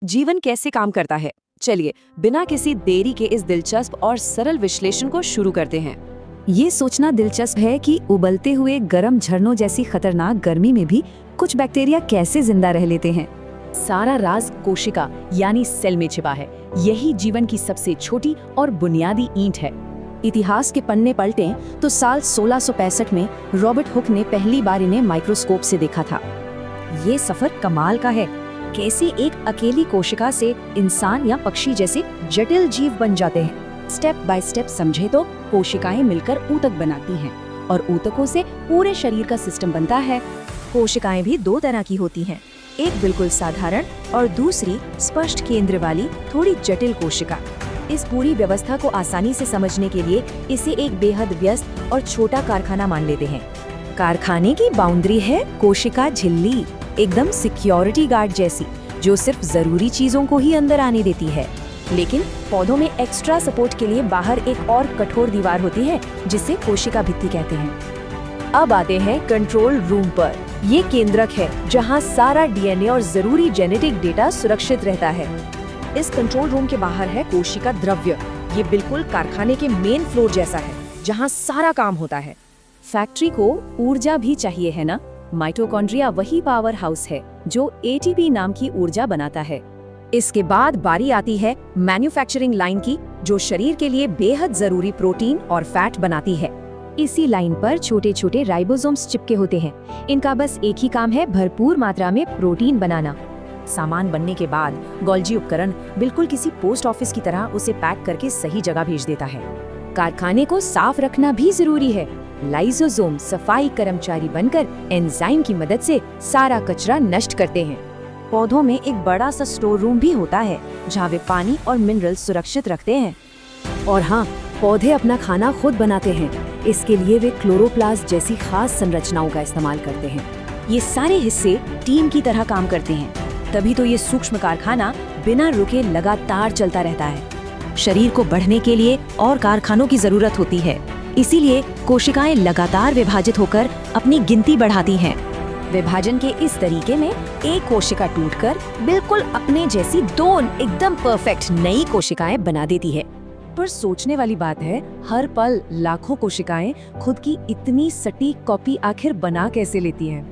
जीवन कैसे काम करता है, चलिए बिना किसी देरी के इस दिलचस्प और सरल विश्लेषण को शुरू करते हैं। ये सोचना दिलचस्प है कि उबलते हुए गर्म झरनों जैसी खतरनाक गर्मी में भी कुछ बैक्टीरिया कैसे जिंदा रह लेते हैं। सारा राज कोशिका यानी सेल में छिपा है। यही जीवन की सबसे छोटी और बुनियादी ईंट है। इतिहास के पन्ने पलटें तो साल 1665 में रॉबर्ट हुक ने पहली बार इन्हें माइक्रोस्कोप से देखा था। ये सफर कमाल का है, कैसे एक अकेली कोशिका से इंसान या पक्षी जैसे जटिल जीव बन जाते हैं। स्टेप बाय स्टेप समझे तो कोशिकाएं मिलकर ऊतक बनाती हैं और ऊतकों से पूरे शरीर का सिस्टम बनता है। कोशिकाएं भी दो तरह की होती हैं, एक बिल्कुल साधारण और दूसरी स्पष्ट केंद्र वाली थोड़ी जटिल कोशिका। इस पूरी व्यवस्था को आसानी से समझने के लिए इसे एक बेहद व्यस्त और छोटा कारखाना मान लेते हैं। कारखाने की बाउंड्री है कोशिका झिल्ली, एकदम सिक्योरिटी गार्ड जैसी, जो सिर्फ जरूरी चीजों को ही अंदर आने देती है। लेकिन पौधों में एक्स्ट्रा सपोर्ट के लिए बाहर एक और कठोर दीवार होती है जिसे कोशिका भित्ति कहते हैं। अब आते हैं कंट्रोल रूम पर। ये केंद्रक है जहां सारा डीएनए और जरूरी जेनेटिक डेटा सुरक्षित रहता है। इस कंट्रोल रूम के बाहर है कोशिका द्रव्य। ये बिल्कुल कारखाने के मेन फ्लोर जैसा है जहां सारा काम होता है। फैक्ट्री को ऊर्जा भी चाहिए है ना। माइटोकॉन्ड्रिया वही पावर हाउस है जो एटीपी नाम की ऊर्जा बनाता है। इसके बाद बारी आती है मैन्युफैक्चरिंग लाइन की, जो शरीर के लिए बेहद जरूरी प्रोटीन और फैट बनाती है। इसी लाइन पर छोटे छोटे राइबोसोम्स चिपके होते हैं। इनका बस एक ही काम है, भरपूर मात्रा में प्रोटीन बनाना। सामान बनने के बाद गोल्जी उपकरण बिल्कुल किसी पोस्ट ऑफिस की तरह उसे पैक करके सही जगह भेज देता है। कारखाने को साफ रखना भी जरूरी है। लाइसोसोम सफाई कर्मचारी बनकर एंजाइम की मदद से सारा कचरा नष्ट करते हैं। पौधों में एक बड़ा सा स्टोर रूम भी होता है जहाँ वे पानी और मिनरल सुरक्षित रखते हैं। और हाँ, पौधे अपना खाना खुद बनाते हैं। इसके लिए वे क्लोरोप्लास्ट जैसी खास संरचनाओं का इस्तेमाल करते हैं। ये सारे हिस्से टीम की तरह काम करते हैं, तभी तो ये सूक्ष्म कारखाना बिना रुके लगातार चलता रहता है। शरीर को बढ़ने के लिए और कारखानों की जरूरत होती है, इसीलिए कोशिकाएं लगातार विभाजित होकर अपनी गिनती बढ़ाती हैं। विभाजन के इस तरीके में एक कोशिका टूटकर बिल्कुल अपने जैसी दो एकदम परफेक्ट नई कोशिकाएं बना देती है। पर सोचने वाली बात है, हर पल लाखों कोशिकाएं खुद की इतनी सटीक कॉपी आखिर बना कैसे लेती हैं?